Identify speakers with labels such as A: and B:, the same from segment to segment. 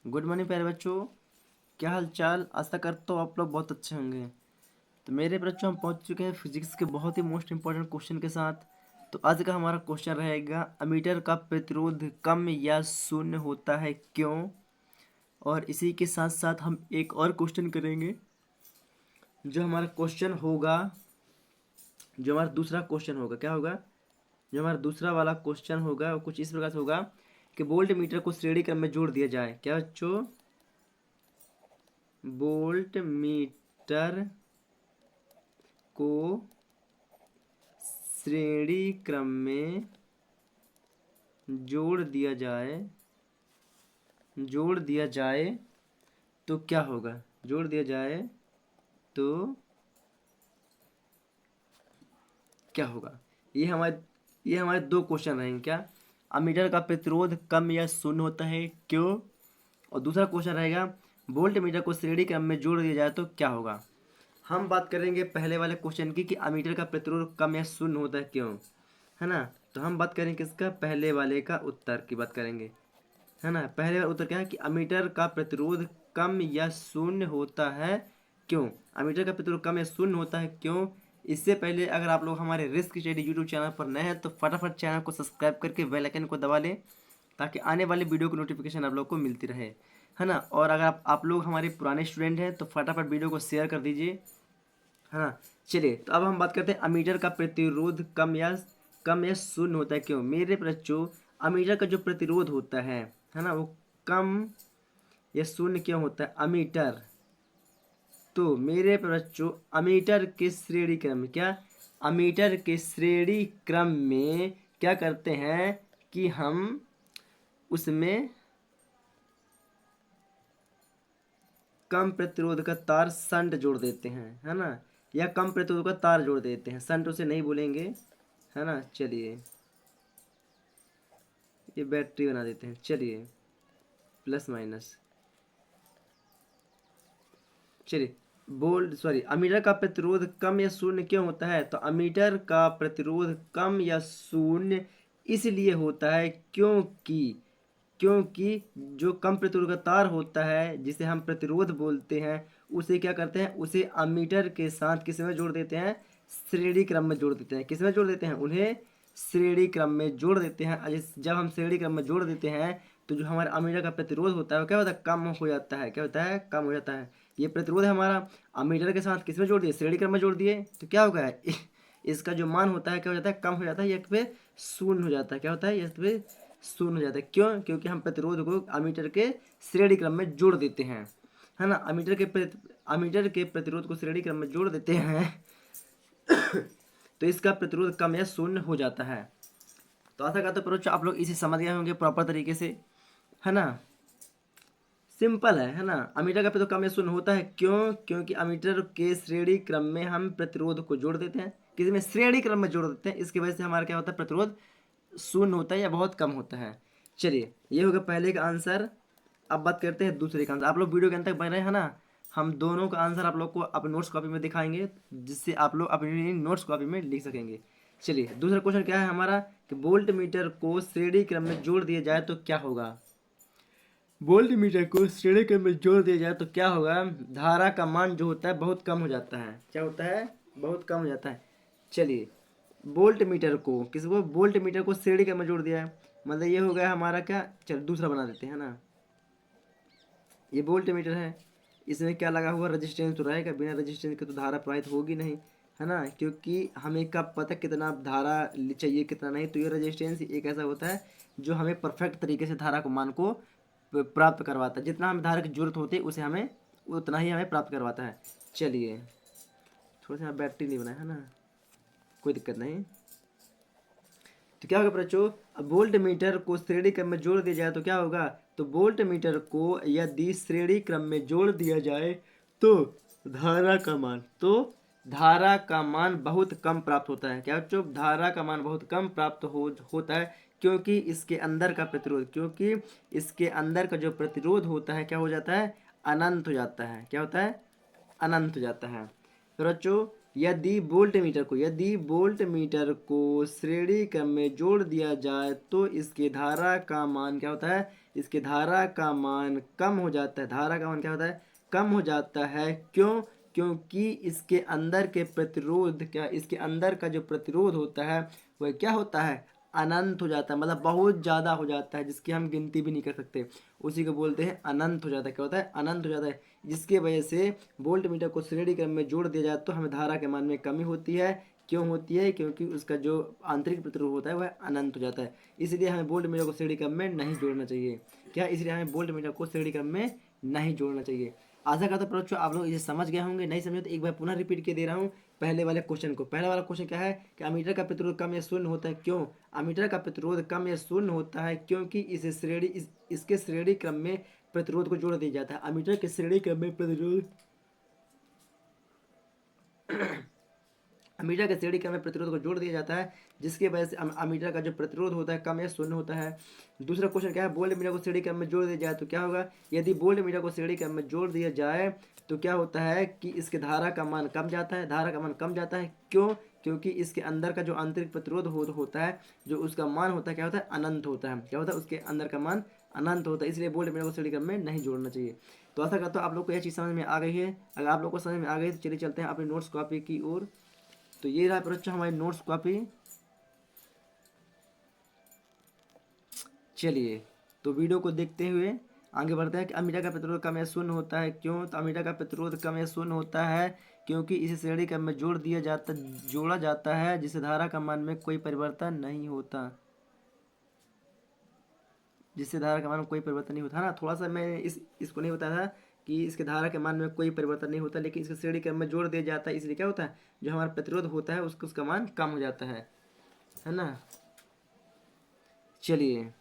A: Good morning प्यारे बच्चों। क्या हाल चाल? आशा करता हूँ आप लोग बहुत अच्छे होंगे। तो मेरे बच्चों हम पहुंच चुके हैं फिजिक्स के बहुत ही मोस्ट इंपॉर्टेंट क्वेश्चन के साथ। तो आज का हमारा क्वेश्चन रहेगा, अमीटर का प्रतिरोध कम या शून्य होता है क्यों? और इसी के साथ साथ हम एक और क्वेश्चन करेंगे। जो हमारा क्वेश्चन होगा, जो हमारा दूसरा क्वेश्चन होगा, क्या होगा? जो हमारा दूसरा वाला क्वेश्चन होगा वो कुछ इस प्रकार से होगा कि वोल्ट मीटर को श्रेणी क्रम में जोड़ दिया जाए। क्या बच्चों? वोल्ट मीटर को श्रेणी क्रम में जोड़ दिया जाए तो क्या होगा? जोड़ दिया जाए तो क्या होगा? ये हमारे दो क्वेश्चन रहेंगे। क्या? अमीटर का प्रतिरोध कम या शून्य होता है क्यों? और दूसरा क्वेश्चन रहेगा, वोल्ट मीटर को श्रेणी क्रम में जोड़ दिया जाए तो क्या होगा? हम बात करेंगे पहले वाले क्वेश्चन की कि अमीटर का प्रतिरोध कम या शून्य होता है क्यों, है ना। तो हम बात करेंगे किसका? पहले वाले का उत्तर की बात करेंगे, है ना। पहले वाला उत्तर क्या है कि अमीटर का प्रतिरोध कम या शून्य होता है क्यों? अमीटर का प्रतिरोध कम या शून्य होता है क्यों? इससे पहले अगर आप लोग हमारे रिस्क स्टडी यूट्यूब चैनल पर नए हैं तो फटाफट चैनल को सब्सक्राइब करके बेल आइकन को दबा लें, ताकि आने वाली वीडियो की नोटिफिकेशन आप लोग को मिलती रहे, है ना। और अगर आप लोग हमारे पुराने स्टूडेंट हैं तो फटाफट वीडियो को शेयर कर दीजिए, है ना। चलिए, तो अब हम बात करते हैं अमीटर का प्रतिरोध कम या शून्य होता है क्यों। मेरे बच्चों, अमीटर का जो प्रतिरोध होता है ना, वो कम या शून्य क्यों होता है? अमीटर, तो मेरे बच्चों अमीटर के श्रेणी क्रम में क्या? अमीटर के श्रेणी क्रम में क्या करते हैं कि हम उसमें कम प्रतिरोध का तार शंट जोड़ देते हैं, है ना। या कम प्रतिरोध का तार जोड़ देते हैं, शंट उसे नहीं बोलेंगे, है ना। चलिए, ये बैटरी बना देते हैं। चलिए, प्लस माइनस। चलिए, अमीटर का प्रतिरोध कम या शून्य क्यों होता है? तो अमीटर का प्रतिरोध कम या शून्य इसलिए होता है क्योंकि जो कम प्रतिरोध का तार होता है, जिसे हम प्रतिरोध बोलते हैं, उसे क्या करते हैं? उसे अमीटर के साथ किस में जोड़ देते हैं? श्रेणी क्रम में जोड़ देते हैं। किस में जोड़ देते हैं? उन्हें श्रेणी क्रम में जोड़ देते हैं। जब हम श्रेणी क्रम में जोड़ देते हैं तो जो हमारा अमीटर का प्रतिरोध होता है वो क्या होता है? कम हो जाता है। क्या होता है? कम हो जाता है। ये प्रतिरोध है हमारा, अमीटर के साथ किस में जोड़ दिए? श्रेणी क्रम में जोड़ दिए, तो क्या होगा? इसका जो मान होता है क्या हो जाता है? कम हो जाता है, एक पे शून्य हो जाता है। क्या होता है? एक पे शून्य हो जाता है। क्यों? क्योंकि हम प्रतिरोध को अमीटर के श्रेणी क्रम में जोड़ देते हैं, है ना। अमीटर के प्रतिरोध को श्रेणी क्रम में जोड़ देते हैं तो इसका प्रतिरोध कम या शून्य हो जाता है। तो आशा करता हूँ आप लोग इसे समझ गए होंगे प्रॉपर तरीके से, है ना। सिंपल है ना। अमीटर का प्रतिरोध कम या शून्य होता है क्यों? क्योंकि अमीटर के श्रेणी क्रम में हम प्रतिरोध को जोड़ देते हैं, किसी में श्रेणी क्रम में जोड़ देते हैं। इसकी वजह से हमारा क्या होता है? प्रतिरोध शून्य होता है या बहुत कम होता है। चलिए, ये हो गया पहले का आंसर। अब बात करते हैं दूसरे का आंसर। आप लोग वीडियो के अंत तक बने रहे, है ना। हम दोनों का आंसर आप लोग को अपने नोट्स कॉपी में दिखाएंगे, जिससे आप लोग अपनी नोट्स कॉपी में लिख सकेंगे। चलिए, दूसरा क्वेश्चन क्या है हमारा कि वोल्ट मीटर को श्रेणी क्रम में जोड़ दिया जाए तो क्या होगा? वोल्ट मीटर को श्रेणी क्रम में जोड़ दिया जाए तो क्या होगा? धारा का मान जो होता है बहुत कम हो जाता है। क्या होता है? बहुत कम हो जाता है। चलिए, वोल्ट मीटर को श्रेणी क्रम में जोड़ दिया है, मतलब ये हो गया हमारा क्या। चल दूसरा बना देते हैं ना। ये वोल्ट मीटर है, इसमें क्या लगा हुआ? रजिस्टेंस तो रहेगा, बिना रजिस्टेंस के तो धारा प्रवाहित होगी नहीं, है ना। क्योंकि हमें कब पता कितना धारा चाहिए कितना नहीं। तो ये रजिस्टेंस एक ऐसा होता है जो हमें परफेक्ट तरीके से धारा को मान को प्राप्त करवाता है। जितना हमें धारा की जरूरत होती है उसे हमें उतना ही हमें प्राप्त करवाता है। चलिए, थोड़ा सा बैटरी नहीं बना है ना, कोई दिक्कत नहीं। तो क्या होगा बच्चों? अब वोल्ट मीटर को श्रेणी क्रम में जोड़ दिया जाए तो क्या होगा? तो वोल्ट मीटर को यदि श्रेणी क्रम में जोड़ दिया जाए तो धारा का मान बहुत कम प्राप्त होता है। क्या बच्चों? धारा का मान बहुत कम प्राप्त होता है, क्योंकि इसके अंदर का जो प्रतिरोध होता है क्या हो जाता है? अनंत हो जाता है। क्या होता है? अनंत हो जाता है। तो बच्चों, यदि वोल्ट मीटर को श्रेणी क्रम में जोड़ दिया जाए तो इसके धारा का मान क्या होता है, इसके धारा का मान कम हो जाता है। धारा का मान क्या होता है, कम हो जाता है। क्यों? क्योंकि इसके अंदर के प्रतिरोध क्या, इसके अंदर का जो प्रतिरोध होता है वह क्या होता है, अनंत हो जाता है, मतलब बहुत ज़्यादा हो जाता है, जिसकी हम गिनती भी नहीं कर सकते, उसी को बोलते हैं अनंत हो जाता है। क्या होता है, अनंत हो जाता है। जिसके वजह से वोल्ट मीटर को श्रेणी क्रम में जोड़ दिया जाए तो हमें धारा के मान में कमी होती है। क्यों होती है? क्योंकि उसका जो आंतरिक प्रतिरोध होता है वह अनंत हो जाता है। इसलिए हमें वोल्ट मीटर को श्रेणी क्रम में नहीं जोड़ना चाहिए। क्या? इसलिए हमें वोल्ट मीटर को श्रेणी क्रम में नहीं जोड़ना चाहिए। आशा करता हूँ बच्चों आप लोग इसे समझ गए होंगे। नहीं समझे तो एक बार पुनः रिपीट के दे रहा हूँ पहले वाले क्वेश्चन को। पहला वाला क्वेश्चन क्या है कि अमीटर का प्रतिरोध कम या शून्य होता है। क्यों? अमीटर का प्रतिरोध कम या शून्य होता है क्योंकि इसके श्रेणी क्रम में प्रतिरोध को जोड़ दिया जाता है। अमीटर के श्रेणी क्रम में प्रतिरोध अमीटर के श्रेणी क्रम में प्रतिरोध को जोड़ दिया जाता है, जिसकी वजह से अमीटर का जो प्रतिरोध होता है कम या शून्य होता है। दूसरा क्वेश्चन क्या है, वोल्ट मीटर को श्रेणी क्रम में जोड़ दिया जाए तो क्या होगा। यदि वोल्ट मीटर को श्रेणी क्रम में जोड़ दिया जाए तो क्या होता है कि इसके धारा का मान कम जाता है। धारा का मान कम जाता है। क्यों? क्योंकि इसके अंदर का जो आंतरिक प्रतिरोध होता है, जो उसका मान होता है क्या होता है, अनंत होता है। क्या होता है, उसके अंदर का मान अनंत होता है। इसलिए वोल्ट मीटर को श्रेणी क्रम में नहीं जोड़ना चाहिए। तो ऐसा करता हूँ आप लोग को यह चीज़ समझ में आ गई है। अगर आप लोग को समझ में आ गई तो चलिए चलते हैं अपनी नोट्स कॉपी की ओर। तो ये रहा बच्चों हमारी नोट्स कॉपी। चलिए तो वीडियो को देखते हुए आगे बढ़ते हैं कि अमीटर का प्रतिरोध कम या शून्य होता है। क्यों? तो अमीटर का प्रतिरोध कम या शून्य होता है क्योंकि इसे श्रेणी क्रम में जोड़ा जाता है जिससे धारा का मान में कोई परिवर्तन नहीं होता। जिससे धारा के मान में कोई परिवर्तन नहीं होता है ना। थोड़ा सा मैं इसको नहीं बताया था कि इसके धारा के मान में कोई परिवर्तन नहीं होता, लेकिन इसके श्रेणी क्रम में जोड़ दिया जाता है, इसलिए क्या होता है, जो हमारा प्रतिरोध होता है उसका मान कम हो जाता है ना। चलिए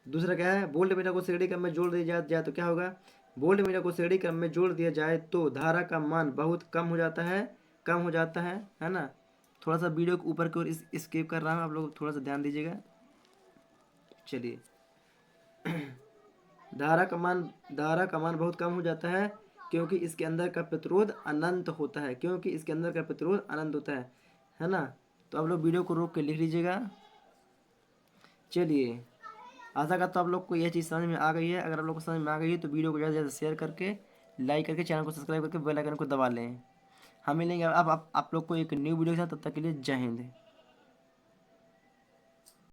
A: दूसरा क्या है, वोल्ट मीटर को श्रेणी क्रम में जोड़ दिया जाए तो क्या होगा। वोल्ट मीटर को श्रेणी क्रम में जोड़ दिया जाए तो धारा का मान बहुत कम हो जाता है, कम हो जाता है ना। थोड़ा सा वीडियो को ऊपर की ओर स्किप कर रहा हूँ, आप लोग थोड़ा सा ध्यान दीजिएगा। चलिए धारा का मान बहुत कम हो जाता है क्योंकि इसके अंदर का प्रतिरोध अनंत होता है। क्योंकि इसके अंदर का प्रतिरोध अनंत होता है ना। तो आप लोग वीडियो को रोक के लिख लीजिएगा। चलिए आशा करता हूँ आप लोग को यह चीज़ समझ में आ गई है। अगर आप लोग को समझ में आ गई है तो वीडियो को ज़्यादा से ज़्यादा शेयर करके, लाइक करके, चैनल को सब्सक्राइब करके बेल आइकन को दबा लें। हम मिलेंगे आप लोग को एक न्यू वीडियो के साथ। तब तक के लिए जय हिंद।